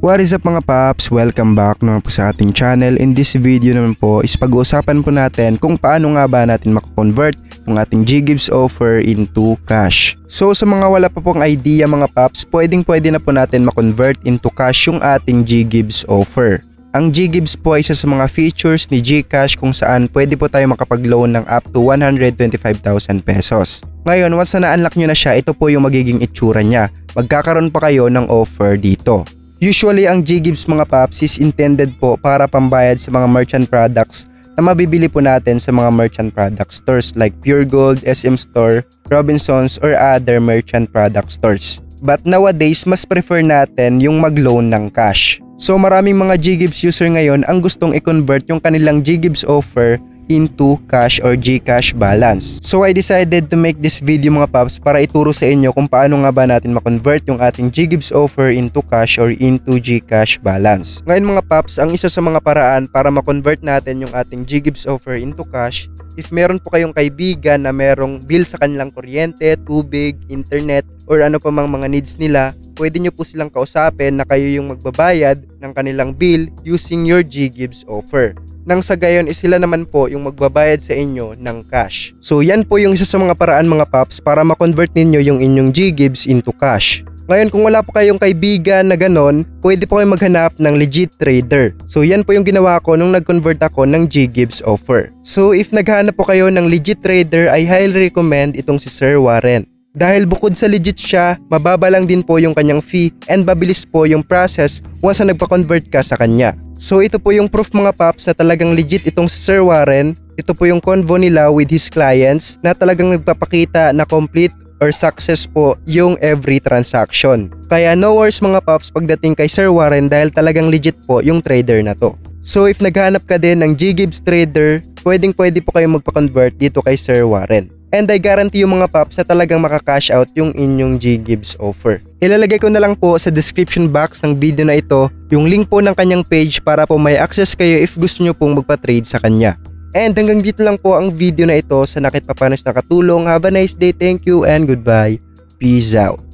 What is up mga paps? Welcome back naman po sa ating channel. In this video naman po is pag-uusapan po natin kung paano nga ba natin makakonvert yung ating GGives offer into cash. So sa mga wala pa pong idea mga paps, pwede na po natin makonvert into cash yung ating GGives offer. Ang GGives po ay isa sa mga features ni GCash kung saan pwede po tayo makapag-loan ng up to 125,000 pesos. Ngayon, once na na-unlock nyo na siya, ito po yung magiging itsura niya. Magkakaroon pa kayo ng offer dito. Usually, ang GGives mga paps is intended po para pambayad sa mga merchant products na mabibili po natin sa mga merchant product stores like Pure Gold, SM Store, Robinsons, or other merchant product stores. But nowadays, mas prefer natin yung mag-loan ng cash. So maraming mga GGives user ngayon ang gustong i-convert yung kanilang GGives offer into cash or GCash balance. So I decided to make this video mga paps para ituro sa inyo kung paano nga ba natin makonvert yung ating GGives offer into cash or into GCash balance. Ngayon mga paps, ang isa sa mga paraan para makonvert natin yung ating GGives offer into cash, if meron po kayong kaibigan na merong bill sa kanilang kuryente, tubig, internet, or ano pa mang mga needs nila, pwede nyo po silang kausapin na kayo yung magbabayad ng kanilang bill using your GGives offer. Nang sa gayon sila naman po yung magbabayad sa inyo ng cash. So yan po yung isa sa mga paraan mga paps para makonvert ninyo yung inyong GGives into cash. Ngayon kung wala po kayong kaibigan na ganon, pwede po kayong maghanap ng legit trader. So yan po yung ginawa ko nung nag-convert ako ng GGives offer. So if naghanap po kayo ng legit trader, I highly recommend itong si Sir Warren. Dahil bukod sa legit siya, mababa lang din po yung kanyang fee and mabilis po yung process once na nagpa-convert ka sa kanya. So ito po yung proof mga paps na talagang legit itong si Sir Warren. Ito po yung convo nila with his clients na talagang nagpapakita na complete or success po yung every transaction. Kaya no worries mga paps pagdating kay Sir Warren dahil talagang legit po yung trader na to. So if naghanap ka din ng GGives trader, pwede po kayong magpa-convert dito kay Sir Warren. And I guarantee yung mga paps na talagang makakash out yung inyong GGives offer. Ilalagay ko na lang po sa description box ng video na ito yung link po ng kanyang page para po may access kayo if gusto nyo pong magpa-trade sa kanya. And hanggang dito lang po ang video na ito. Sa nakit papanos nakatulong. Have a nice day. Thank you and goodbye. Peace out.